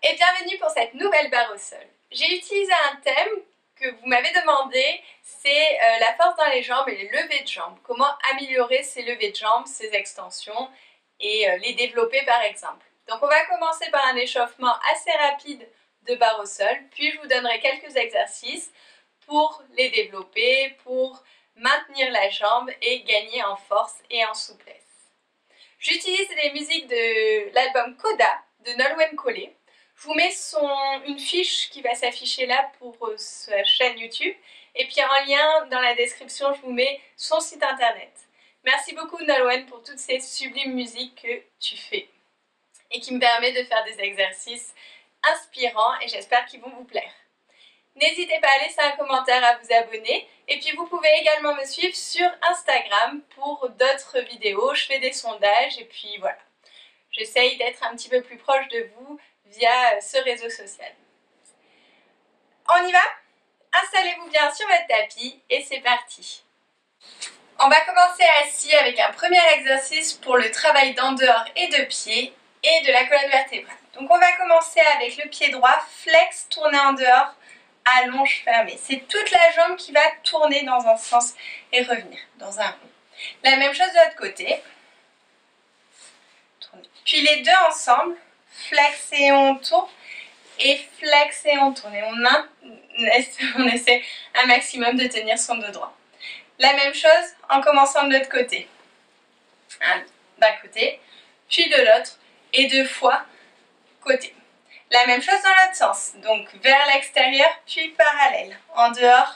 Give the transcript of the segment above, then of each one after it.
et bienvenue pour cette nouvelle barre au sol. J'ai utilisé un thème que vous m'avez demandé, c'est la force dans les jambes et les levées de jambes. Comment améliorer ces levées de jambes, ces extensions et les développer par exemple. Donc on va commencer par un échauffement assez rapide de barre au sol, puis je vous donnerai quelques exercices pour les développer, pour maintenir la jambe et gagner en force et en souplesse. J'utilise les musiques de l'album Coda de Nolwenn Cole. Je vous mets une fiche qui va s'afficher là pour sa chaîne YouTube. Et puis en lien dans la description, je vous mets son site internet. Merci beaucoup Nolwenn pour toutes ces sublimes musiques que tu fais et qui me permet de faire des exercices inspirants et j'espère qu'ils vont vous plaire. N'hésitez pas à laisser un commentaire, à vous abonner et puis vous pouvez également me suivre sur Instagram pour d'autres vidéos. Je fais des sondages et puis voilà. J'essaye d'être un petit peu plus proche de vous via ce réseau social. On y va? Installez-vous bien sur votre tapis et c'est parti. On va commencer assis avec un premier exercice pour le travail d'en-dehors et de pied et de la colonne vertébrale. Donc on va commencer avec le pied droit, flex, tourner en dehors, allonge, fermé. C'est toute la jambe qui va tourner dans un sens et revenir dans un rond. La même chose de l'autre côté. Tourner. Puis les deux ensemble, flex et on tourne, et flex et on tourne. Et on essaie un maximum de tenir son dos droit. La même chose en commençant de l'autre côté. D'un côté, puis de l'autre, et 2 fois côté. La même chose dans l'autre sens, donc vers l'extérieur, puis parallèle. En dehors,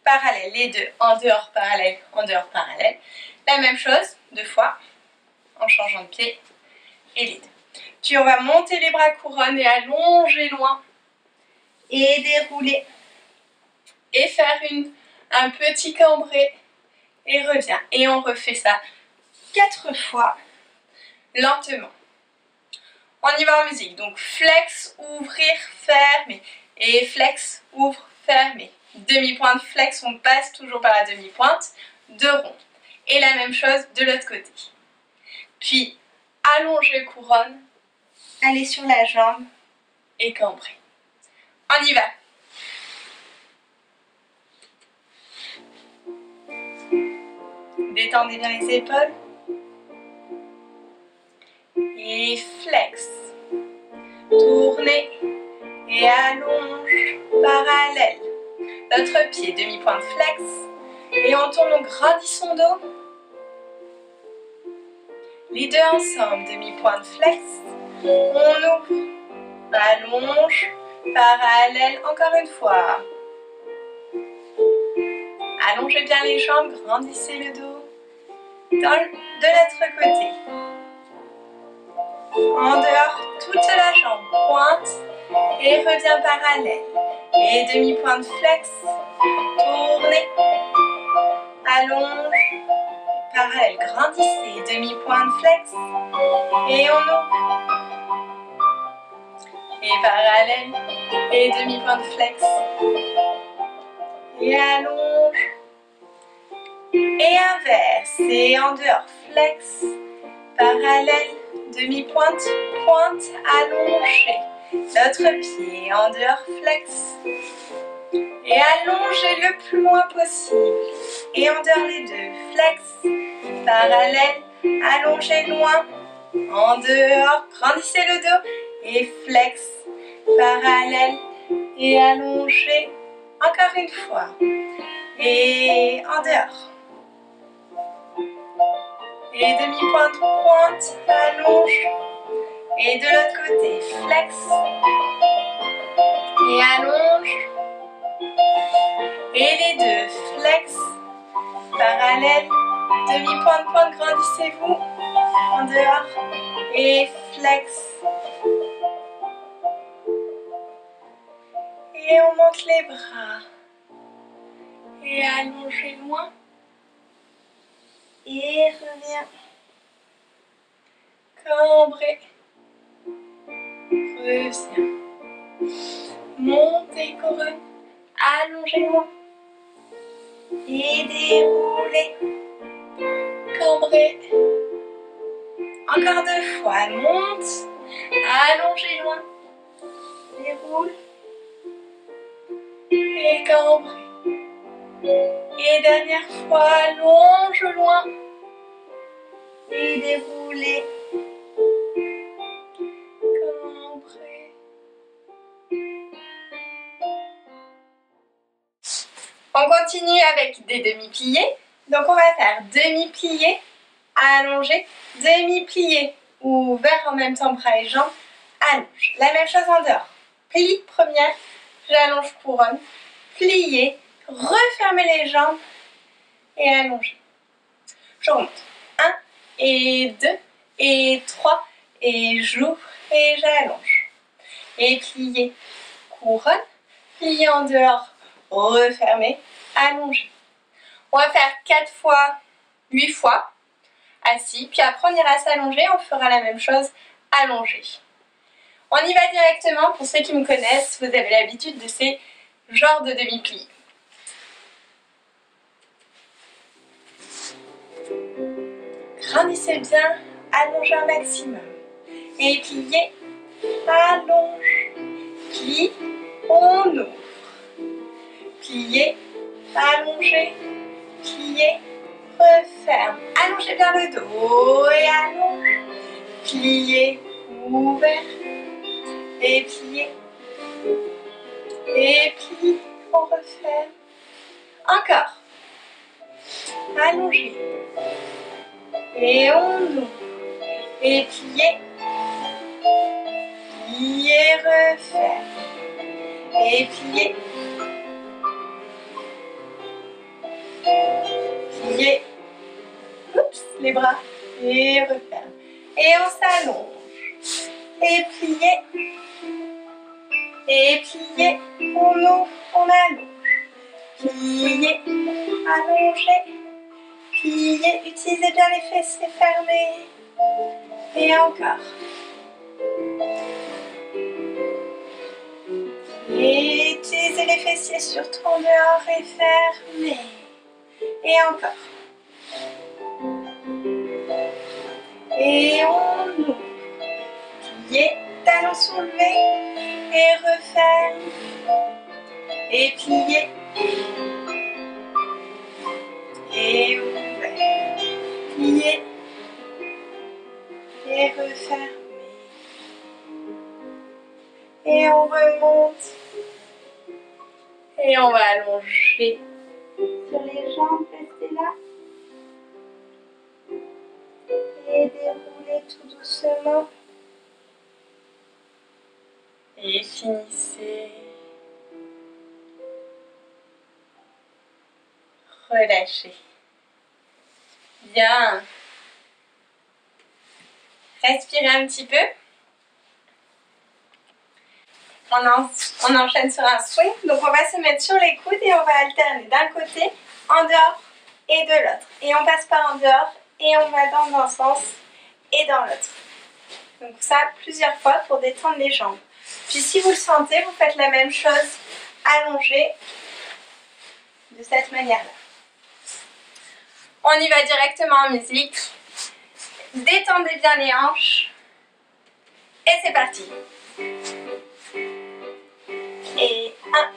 parallèle. Les deux, en dehors, parallèle, en dehors, parallèle. La même chose, 2 fois, en changeant de pied, et les deux. Puis on va monter les bras couronne et allonger loin, et dérouler. Et faire un petit cambré, et revient. Et on refait ça 4 fois, lentement. On y va en musique, donc flex, ouvrir, fermer, et flex, ouvre, fermer. Demi-pointe flex, on passe toujours par la demi-pointe, 2 ronds. Et la même chose de l'autre côté. Puis, allonger couronne, aller sur la jambe, et cambrer. On y va. Détendez bien les épaules. Et flex, tournez et allonge, parallèle. L'autre pied, demi-pointe flex. Et on tourne, on grandit son dos. Les deux ensemble, demi-pointe flex. On ouvre, allonge, parallèle, encore une fois. Allongez bien les jambes, grandissez le dos. De l'autre côté. En dehors, toute la jambe pointe et revient parallèle. Et demi-pointe flex, tournez, allonge, parallèle, grandissez, demi-pointe flex, et on ouvre. Et parallèle, et demi-pointe flex, et allonge, et inverse, et en dehors, flex, parallèle, demi-pointe, pointe, allongée. L'autre pied en dehors, flex. Et allongez le plus loin possible. Et en dehors les deux, flex, parallèle, allongez loin. En dehors, grandissez le dos. Et flex, parallèle, et allongez. Encore une fois. Et en dehors. Et demi-pointe, pointe, allonge. Et de l'autre côté, flex. Et allonge. Et les deux, flex. Parallèle. Demi-pointe, pointe, grandissez-vous. En dehors. Et flex. Et on monte les bras. Et allongez loin. Et reviens. Cambré. Reviens. Montez couronne. Allongez loin. Et déroulez. Cambré. Encore 2 fois. Monte. Allongez loin. déroule et cambrez. Et dernière fois, allonge loin et déroulez. Cambrez. On continue avec des demi-pliés. Donc on va faire demi-plié, allongé, demi-plié, ouvert en même temps bras et jambes, allonge. La même chose en dehors. Plie première, j'allonge couronne, plié, refermez les jambes et allongez. Je remonte. 1 et 2 et 3 et j'ouvre et j'allonge. Et plié, couronne, plié en dehors, refermez, allongez. On va faire 4 fois, 8 fois, assis, puis après on ira s'allonger, on fera la même chose, allongé. On y va directement, pour ceux qui me connaissent, vous avez l'habitude de ces genres de demi-pliés. Grandissez bien, allongez un maximum. Et pliez, allonge, plie, on ouvre. Pliez, allongez, pliez, referme. Allongez bien le dos et allonge. Pliez, ouvert. Et pliez. Et plie, on referme. Encore. Allongez. Et on ouvre. Et pliez. Pliez, referme. Et pliez. Pliez. Oups, les bras. Et referme. Et on s'allonge. Et pliez. Et pliez. On ouvre, on allonge. Pliez. Allongez. Pliez. Utilisez bien les fessiers fermés. Et encore. Et utilisez les fessiers surtout en dehors et fermés. Et encore. Et on ouvre. Pliez, talons soulevés et referme. Et pliez. Et ouvert. Pliez. Et refermez. Et on remonte. Et on va allonger sur les jambes, restez là. Et déroulez tout doucement. Et finissez. Relâchez. Bien. Respirez un petit peu. On enchaîne sur un swing. Donc on va se mettre sur les coudes et on va alterner d'un côté, en dehors et de l'autre. Et on passe par en dehors et on va dans un sens et dans l'autre. Donc ça plusieurs fois pour détendre les jambes. Puis si vous le sentez, vous faites la même chose allongé de cette manière-là. On y va directement en musique. Détendez bien les hanches. Et c'est parti. Et 1.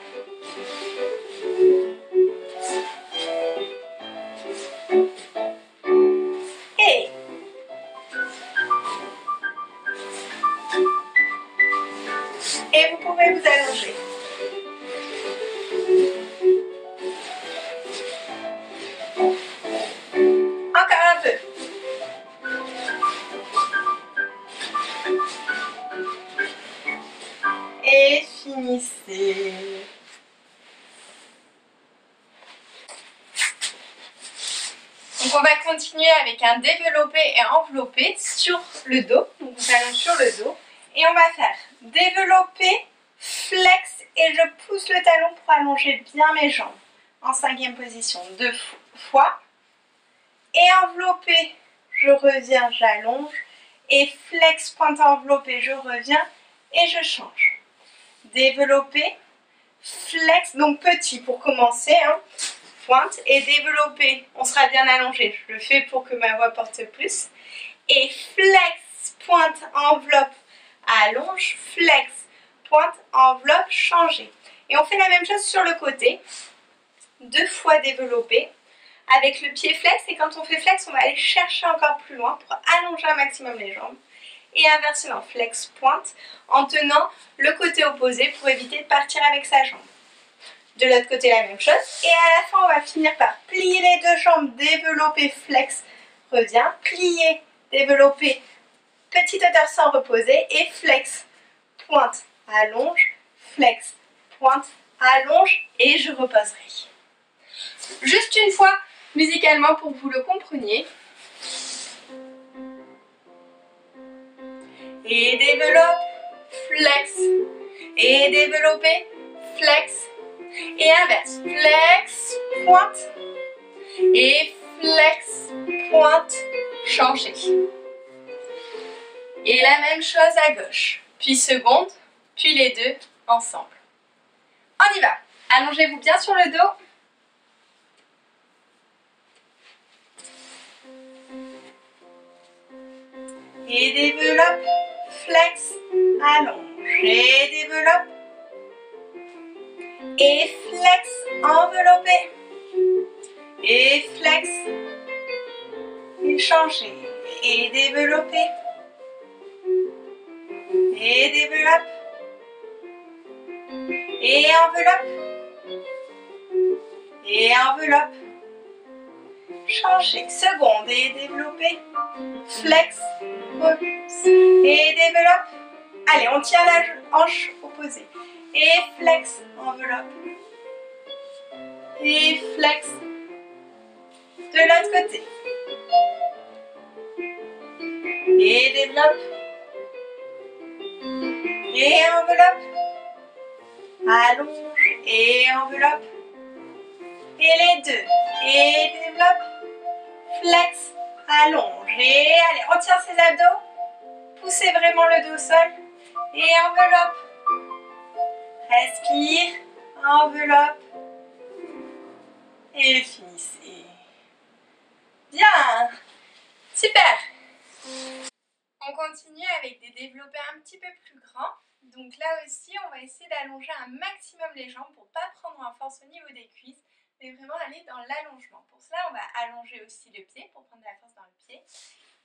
Et vous pouvez vous allonger. Encore un peu. Et finissez. Donc on va continuer avec un développé et enveloppé sur le dos. Donc on s'allonge sur le dos. Et on va faire développé, flex et je pousse le talon pour allonger bien mes jambes. En 5e position, 2 fois. Et enveloppé, je reviens, j'allonge. Et flex, pointe enveloppé, je reviens et je change. Développé, flex, donc petit pour commencer, hein, pointe. Et développé, on sera bien allongé. Je le fais pour que ma voix porte plus. Et flex, pointe, enveloppe, allonge, flex, pointe, enveloppe, changer. Et on fait la même chose sur le côté. 2 fois développer avec le pied flex. Et quand on fait flex, on va aller chercher encore plus loin pour allonger un maximum les jambes. Et inversement, flex pointe en tenant le côté opposé pour éviter de partir avec sa jambe. De l'autre côté, la même chose. Et à la fin, on va finir par plier les 2 jambes, développer, flex, revient, plier, développer, petite hauteur sans reposer et flex, pointe, allonge, flex, pointe, allonge et je reposerai. Juste une fois musicalement pour que vous le compreniez. Et développe, flex, et développer, flex, et inverse, flex, pointe, et flex, pointe, changer. Et la même chose à gauche, puis seconde, puis les 2 ensemble. On y va. Allongez-vous bien sur le dos. Et développe, flex, allonge, et développe, et flex, enveloppé, et flex, et changer, et développer, et développe, et enveloppe, changer, seconde, et développer, flex, repousse, et développe. Allez, on tient la hanche opposée. Et flex, enveloppe. Et flex. De l'autre côté. Et développe. Et enveloppe. Allonge. Et enveloppe. Et les 2. Et développe. Flex. Allonge. Et allez, on tire ses abdos. Poussez vraiment le dos au sol. Et enveloppe. Respire. Enveloppe. Et finissez. Bien. Super. On continue avec des développés un petit peu plus grands. Donc là aussi, on va essayer d'allonger un maximum les jambes pour ne pas prendre en force au niveau des cuisses, mais vraiment aller dans l'allongement. Pour cela, on va allonger aussi le pied pour prendre de la force dans le pied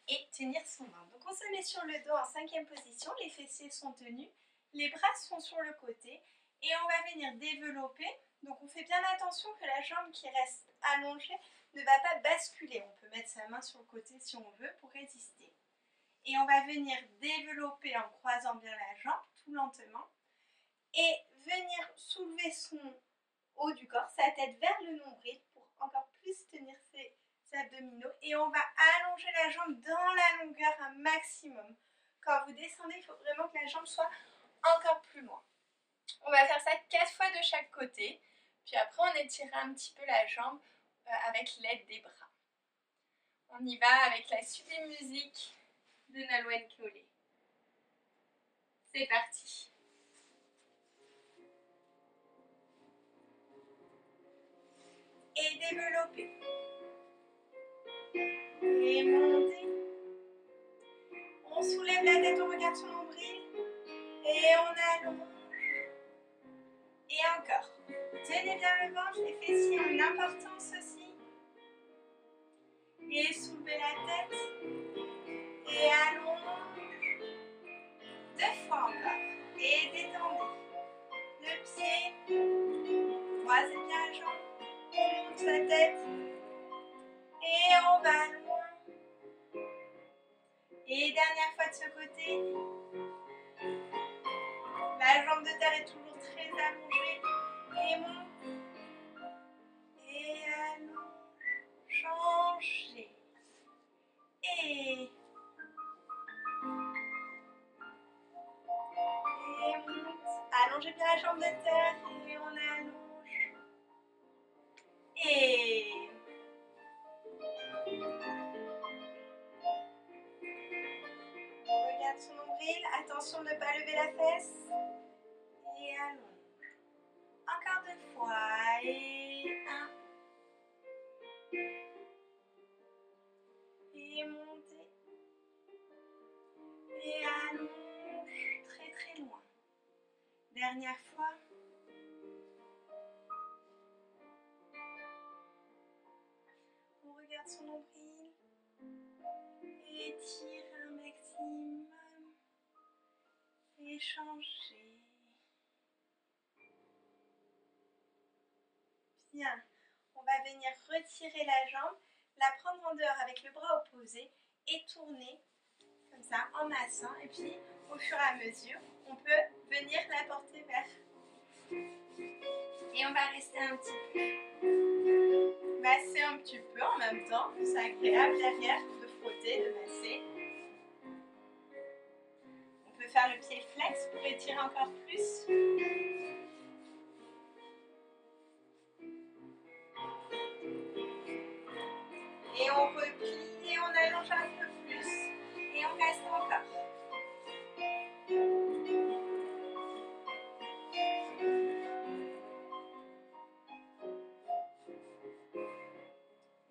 et tenir son ventre. Donc on se met sur le dos en 5e position, les fessiers sont tenus, les bras sont sur le côté et on va venir développer. Donc on fait bien attention que la jambe qui reste allongée ne va pas basculer. On peut mettre sa main sur le côté si on veut pour résister. Et on va venir développer en croisant bien la jambe, tout lentement. Et venir soulever son haut du corps, sa tête vers le nombril pour encore plus tenir ses abdominaux. Et on va allonger la jambe dans la longueur un maximum. Quand vous descendez, il faut vraiment que la jambe soit encore plus loin. On va faire ça 4 fois de chaque côté. Puis après, on étirera un petit peu la jambe avec l'aide des bras. On y va avec la sublime musique de Nolwenn Clowley. C'est parti. Et développer. Et monter. On soulève la tête, on regarde son nombril. Et on allonge. Et encore. Tenez bien le ventre, les fessiers ont une importance aussi. Et soulevez la tête. Et allonge. 2 fois encore. Et détendez. Le pied. Croisez bien la jambe. On monte la tête. Et on va loin. Et dernière fois de ce côté. La jambe de terre est toujours très allongée. Et monte. Et allonge. Changez. Et monte. Allongez bien la jambe de terre. Et on allonge. Et regarde son nombril. Attention de ne pas lever la fesse. Et allonge. Encore 2 fois. Et 1. Et montez. Et allonge très très loin. Dernière fois. On regarde son nombril. Étire un maximum. Et changer. Bien. On va venir retirer la jambe, la prendre en dehors avec le bras opposé et tourner comme ça en massant. Et puis au fur et à mesure, on peut venir la porter vers. Et on va rester un petit peu. Masser un petit peu en même temps. C'est agréable derrière de frotter, de masser. On peut faire le pied flex pour étirer encore plus. Et on replie et on allonge un peu plus. Et on reste encore.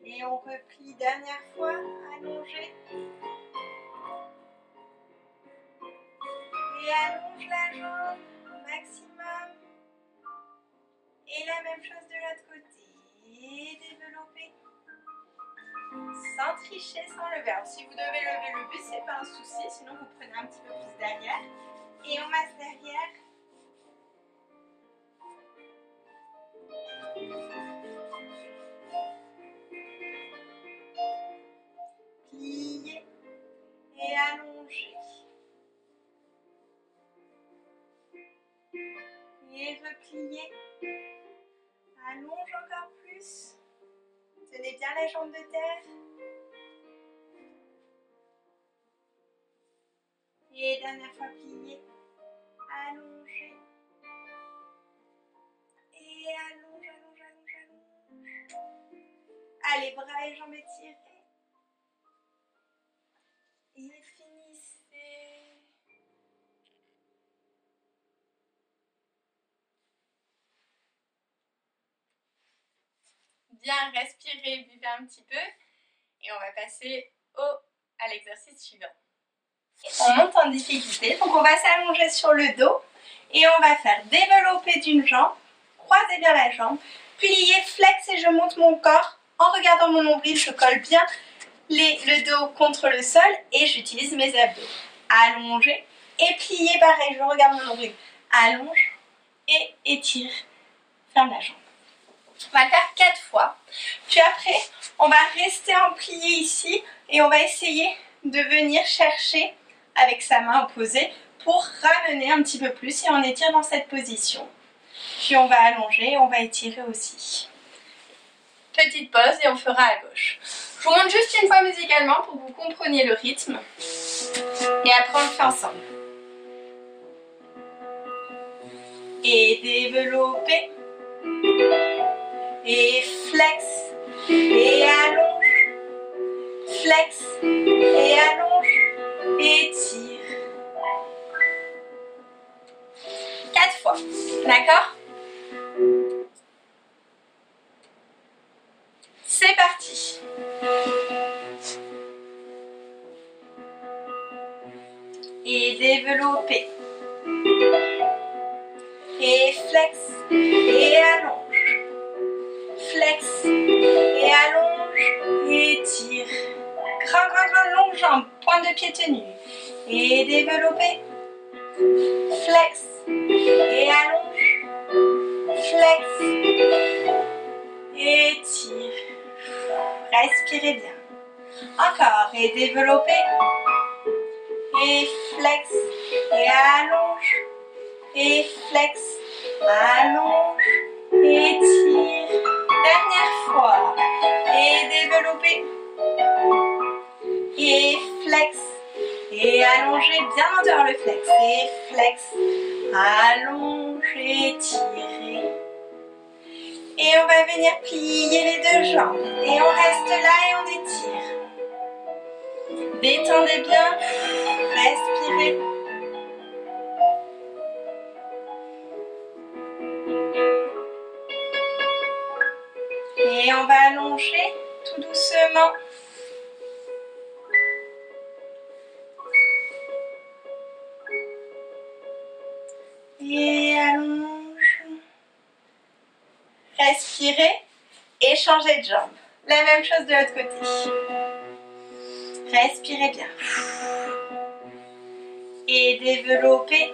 Et on replie dernière fois, allongé. Et allonge la jambe au maximum. Et la même chose de l'autre côté. Et développer. Sans tricher, sans lever. Alors si vous devez lever le buste, c'est pas un souci. Sinon vous prenez un petit peu plus derrière. Et on masse derrière. Plier. Et allonger. Et replier. Allonge encore plus. Tenez bien la jambe de terre. Et dernière fois plier. Allonger. Et allonge, allonge, allonge, allonge. Allez, bras et jambes étirés. Et finissez. Bien respirer, vivez un petit peu. Et on va passer à l'exercice suivant. On monte en difficulté, donc on va s'allonger sur le dos. Et on va faire développer d'une jambe. Croisez bien la jambe. Plier, flex et je monte mon corps. En regardant mon nombril, je colle bien le dos contre le sol et j'utilise mes abdos. Allonger et plier pareil, je regarde mon nombril. Allonge et étire. Ferme la jambe. On va le faire 4 fois. Puis après, on va rester en plié ici et on va essayer de venir chercher avec sa main opposée pour ramener un petit peu plus et on étire dans cette position. Puis on va allonger et on va étirer aussi. Petite pause et on fera à gauche. Je vous montre juste une fois musicalement pour que vous compreniez le rythme. Et après on le fait ensemble. Et développer. Et flex. Et allonge. Flex. Et allonge. Et tire. 4 fois. D'accord ? C'est parti. Et développer. Et flex. Et allonge. Flex. Et allonge. Et tire. Grand, longue jambe. Pointe de pied tenu. Et développer. Flex. Et allonge. Flex. Et tire. Respirez bien. Encore. Et développer. Et flex. Et allonge. Et flex. Allonge. Et tire. Dernière fois. Et développer. Et flex. Et allongez bien en dehors le flex. Et flex. Allonge et tirez. Et on va venir plier les deux jambes. Et on reste là et on étire. Détendez bien. Respirez. Et on va allonger tout doucement. Et allonge. Respirez et changez de jambe. La même chose de l'autre côté. Respirez bien. Et développez.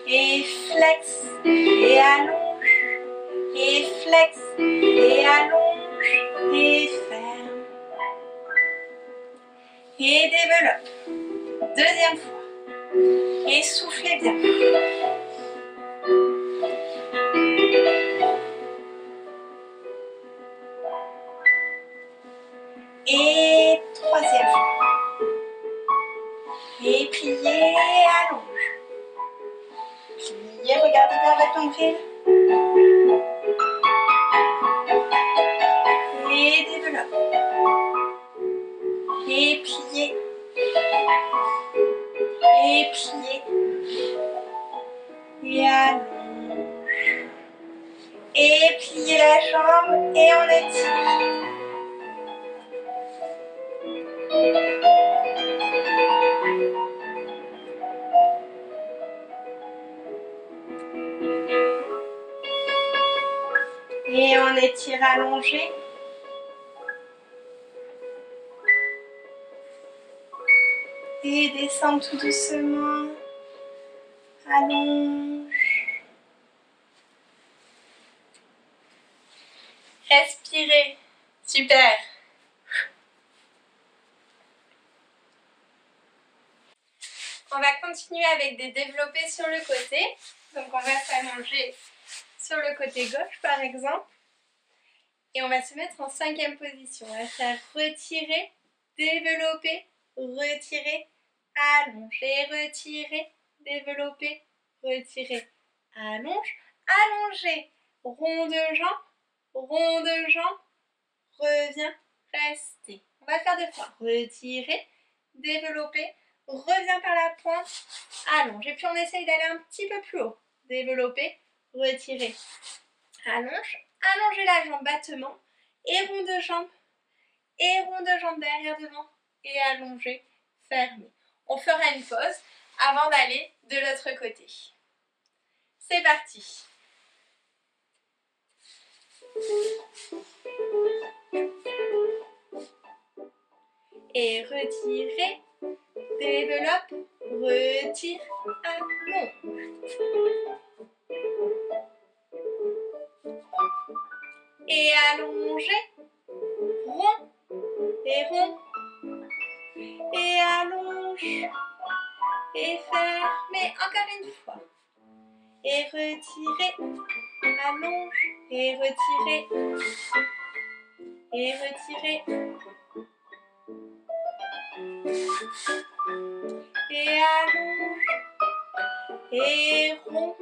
Et flex. Et allonge. Et flex. Et allonge. Et ferme. Et développe. Deuxième fois. Et soufflez bien. Et troisième fois. Et pliez, allonge. Pliez, regardez bien votre nombril. Et développe. Et pliez. Et pliez. Et allonge. Et pliez la jambe et on étire. Et on étire allongé. Et descend tout doucement. Allonge. Respirez. Super. On va continuer avec des développés sur le côté. Donc on va s'allonger sur le côté gauche par exemple. Et on va se mettre en cinquième position. On va faire retirer, développer, retirer, allonger, retirer, développer, retirer, allonge, allonger, rond de jambe, reviens, rester. On va faire deux fois. Retirer, développer, reviens par la pointe, allonge. Et puis on essaye d'aller un petit peu plus haut. Développer, retirer, allonge, allonger la jambe, battement, et rond de jambe derrière devant, et allonger, fermer. On fera une pause avant d'aller de l'autre côté. C'est parti. Et retirer, développe, retire, allonge. Et allonger, rond, et allonge, et fermer, encore une fois. Et retirer, allonge, et retirer, et allonge, et rond,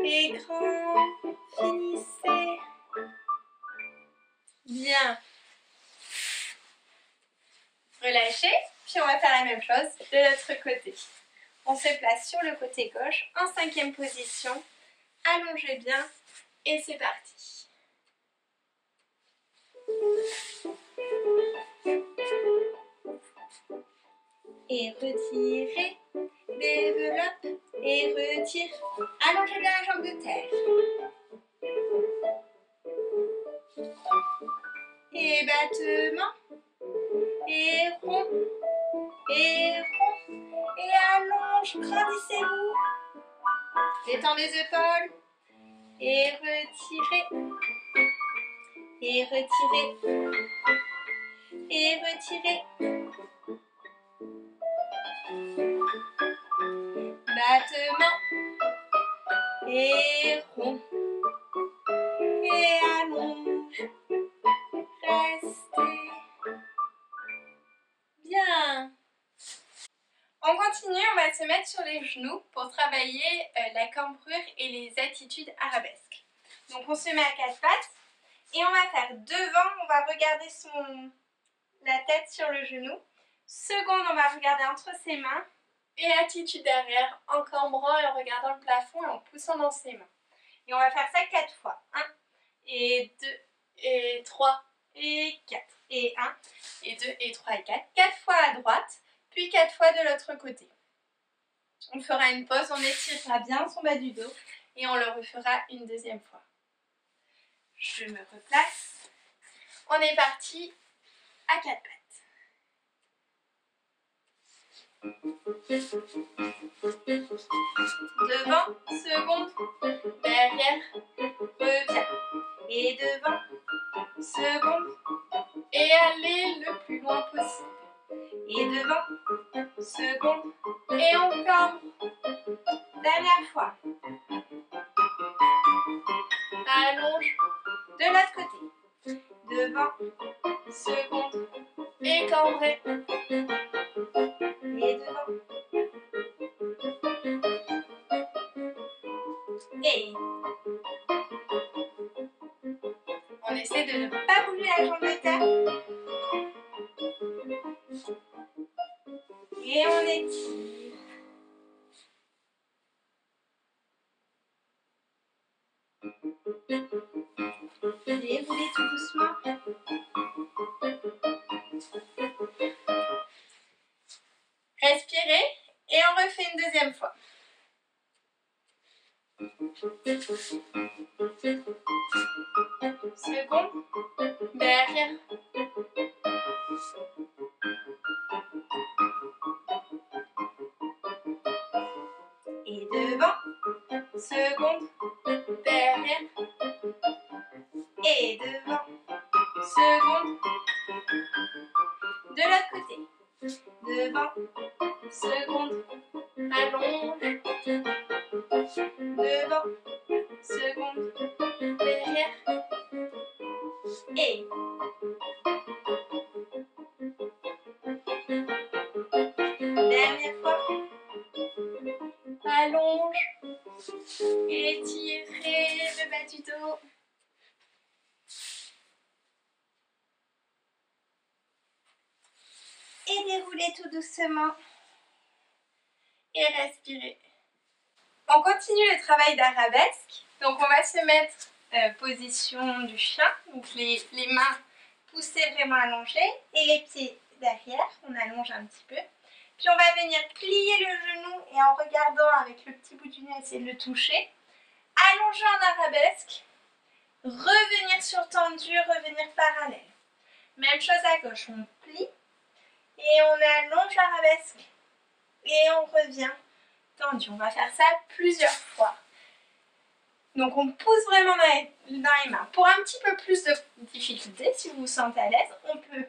et grand, finissez. Bien. Relâchez, puis on va faire la même chose de l'autre côté. On se place sur le côté gauche en cinquième position. Allongez bien et c'est parti. Et retirez, développe et retire. Allongez bien la jambe de terre. Et battement. Et rond. Et allonge. Grandissez-vous. Détendez les épaules. Et retirez. Et retirez. Battement. Et rond. Et allonge. Restez. Bien. On continue, on va se mettre sur les genoux pour travailler la cambrure et les attitudes arabesques. Donc on se met à quatre pattes et on va faire devant, on va regarder la tête sur le genou. Seconde, on va regarder entre ses mains. Et attitude derrière, en cambrant et en regardant le plafond et en poussant dans ses mains. Et on va faire ça 4 fois. 1, et 2, et 3, et 4. Et 1, et 2, et 3, et 4. 4 fois à droite, puis 4 fois de l'autre côté. On fera une pause, on étirera bien son bas du dos et on le refera une deuxième fois. Je me replace. On est parti à quatre pattes. Devant, seconde, derrière, reviens. Et devant, seconde, et allez le plus loin possible. Et devant, seconde, et on cambre. Dernière fois. Allonge de l'autre côté. Devant, seconde, et cambrez. Et devant. Et on essaie de ne pas bouger la jambe de terre. Et on étire. Déroulez tout doucement. Respirez et on refait une deuxième fois. Seconde, derrière. Et devant, seconde, derrière. Et devant, seconde, de l'autre côté. Devant, seconde, allonge. Devant, seconde, derrière. Et dernière fois. Allonge. Étirez le bas du dos. Et déroulez tout doucement. Et respirez. On continue le travail d'arabesque. Donc on va se mettre position du chien. Donc les mains poussées vraiment allongées et les pieds derrière. On allonge un petit peu. Puis on va venir plier le genou et en regardant avec le petit bout du nez, essayer de le toucher. Allonger en arabesque. Revenir sur tendu, revenir parallèle. Même chose à gauche, on plie et on allonge l'arabesque. Et on revient tendu. On va faire ça plusieurs fois. Donc on pousse vraiment dans les mains. Pour un petit peu plus de difficulté, si vous vous sentez à l'aise, on peut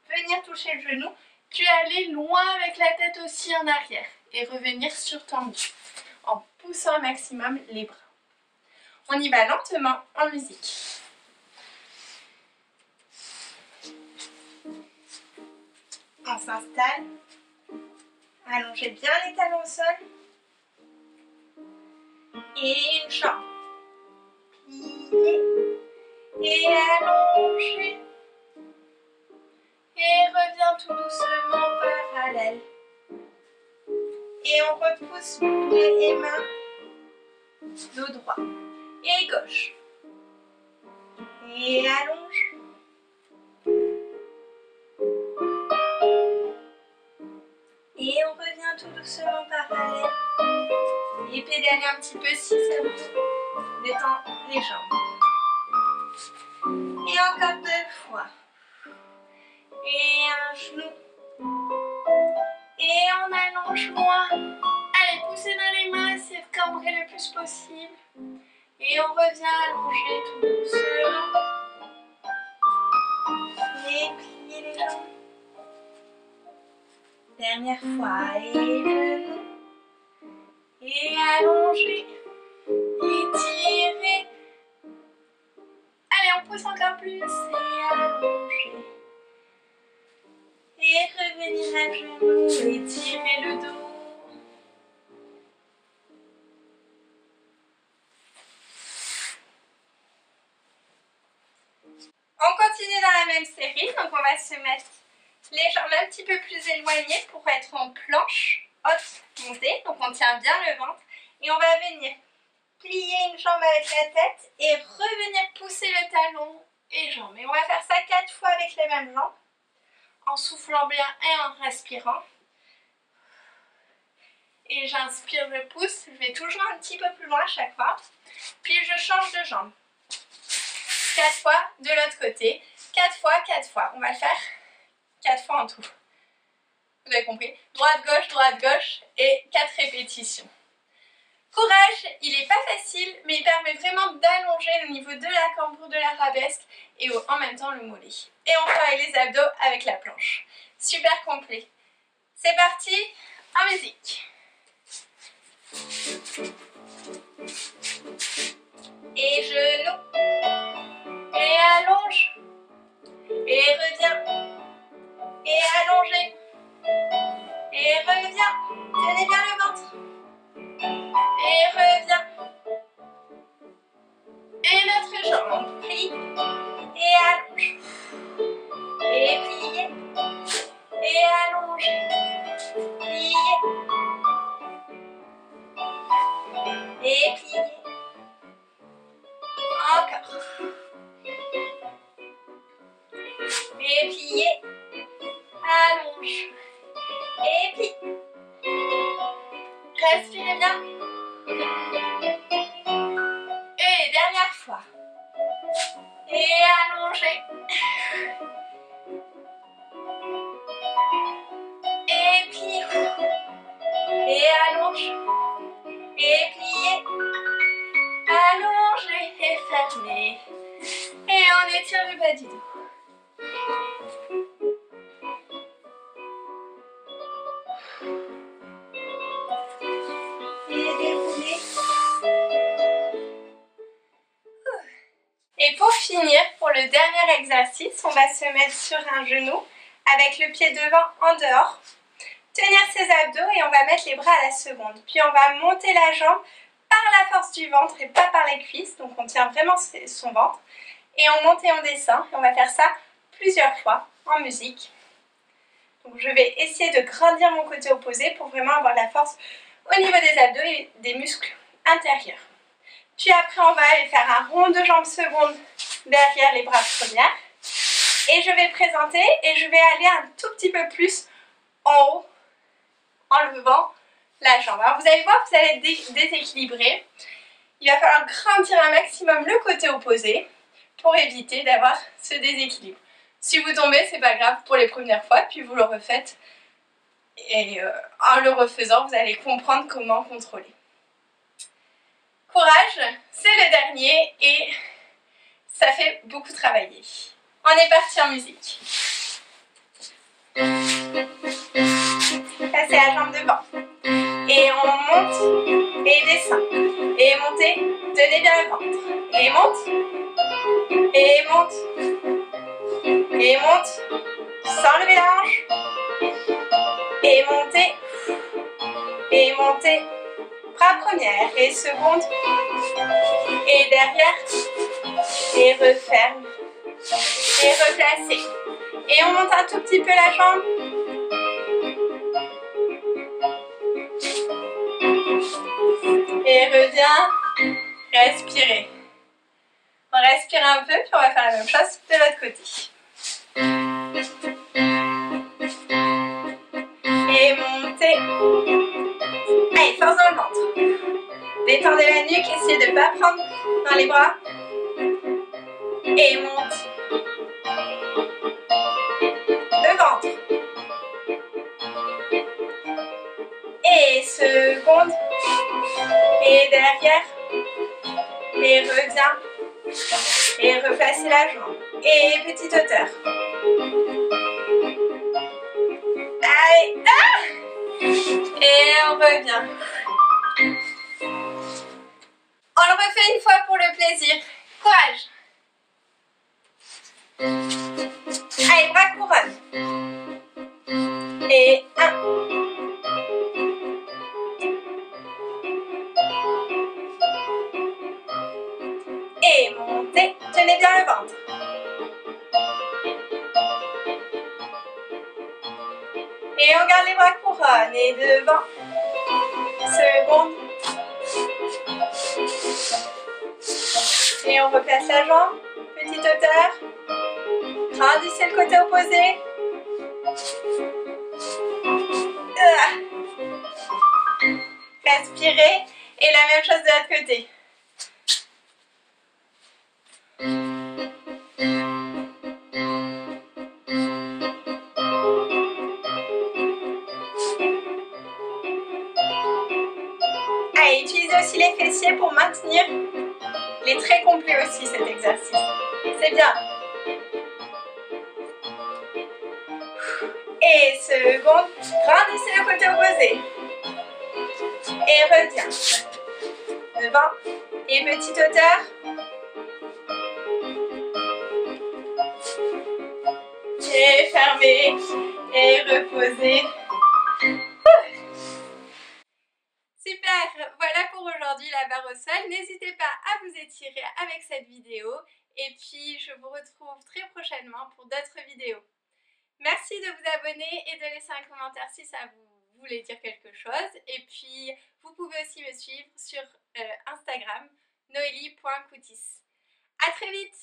venir toucher le genou, puis aller loin avec la tête aussi en arrière et revenir sur tendu en poussant un maximum les bras. On y va lentement en musique. On s'installe. Allongez bien les talons au sol. Et une jambe. Pliez. Et allongez. Et reviens tout doucement parallèle. Et on repousse pieds et mains. Dos droit. Et gauche. Et allonge. Et on revient tout doucement parallèle. Et pédalez un petit peu si ça vous détend les jambes. Et encore 2 fois. Et un genou. Et on allonge loin. Allez, poussez dans les mains, essayez de cambrer le plus possible. Et on revient allonger tout doucement. Et pliez les jambes. Dernière fois. Et genou. Et allongez. Étirez. Allez, on pousse encore plus. Et allongez. Et revenir à genoux. Étirez le dos. On continue dans la même série. Donc on va se mettre les jambes un petit peu plus éloignées pour être en planche haute montée. Donc on tient bien le ventre. Et on va venir plier une jambe avec la tête et revenir pousser le talon et jambe. Et on va faire ça 4 fois avec les mêmes jambes. En soufflant bien et en respirant. et j'inspire le pouce. Je vais toujours un petit peu plus loin à chaque fois. Puis je change de jambe. 4 fois de l'autre côté. 4 fois, 4 fois. On va le faire 4 fois en tout. Vous avez compris? Droite, gauche et 4 répétitions. Courage, il n'est pas facile, mais il permet vraiment d'allonger le niveau de la cambrure de l'arabesque et en même temps le mollet. Et on travaille les abdos avec la planche. Super complet. C'est parti, en musique. Et genoux. Et allonge. Et reviens. Et allongez. Et reviens. Tenez bien le ventre. Et reviens. Et notre jambe plie. Et allonge. Et pliez. Et allongez. Pliez. Et pliez. Encore. Et pliez. Allonge. Et plie. Respirez bien. Et dernière fois. Et allongez. Et pliez. Et allonge. Et pliez. Allongez et fermez. Et on étire le bas du dos. Et pour finir, pour le dernier exercice, on va se mettre sur un genou avec le pied devant en dehors. Tenir ses abdos et on va mettre les bras à la seconde. Puis on va monter la jambe par la force du ventre et pas par les cuisses. Donc on tient vraiment son ventre. Et on monte et on descend. Et on va faire ça plusieurs fois en musique. Donc je vais essayer de grandir mon côté opposé pour vraiment avoir la force au niveau des abdos et des muscles intérieurs. Puis après, on va aller faire un rond de jambes secondes derrière les bras premières. Et je vais présenter et je vais aller un tout petit peu plus en haut en levant la jambe. Alors vous allez voir, vous allez être déséquilibré. Il va falloir grandir un maximum le côté opposé pour éviter d'avoir ce déséquilibre. Si vous tombez, c'est pas grave pour les premières fois, puis vous le refaites. Et en le refaisant, vous allez comprendre comment contrôler. Courage, c'est le dernier et ça fait beaucoup travailler. On est parti en musique. Passez la jambe devant. Et on monte et descend. Et montez, tenez bien le ventre. Et monte. Et monte. Et monte. Sans lever la hanche. Et montez. Et montez. Bras première et seconde. Et derrière. Et referme. Et replacez. Et on monte un tout petit peu la jambe. Et reviens. Respirez. On respire un peu, puis on va faire la même chose de l'autre côté. Et montez. Allez, force dans le ventre. Détendez la nuque, essayez de ne pas prendre dans les bras. Et monte. Le ventre. Et seconde. Et derrière. Et reviens. Et replacez la jambe. Et petite hauteur. Allez. Ah! Et on revient. On le refait une fois pour le plaisir. Courage. Allez, bras couronne. Et 1. Et montez. Tenez bien le ventre. Et on garde les bras couronne. Et devant. Seconde. Et on replace la jambe. Petite hauteur. Grandissez le côté opposé. Inspirez et la même chose de l'autre côté. Allez, utilisez aussi les fessiers pour maintenir. Il est très complet aussi cet exercice. C'est bien. Et seconde, grandissez le côté opposé. Et reviens. Devant. Et petite hauteur. Et fermez. Et reposez. Super, voilà pour aujourd'hui la barre au sol. N'hésitez pas à vous étirer avec cette vidéo. Et puis, je vous retrouve très prochainement pour d'autres vidéos. Merci de vous abonner et de laisser un commentaire si ça vous voulait dire quelque chose. Et puis, vous pouvez aussi me suivre sur Instagram, noélie.coutis. À très vite!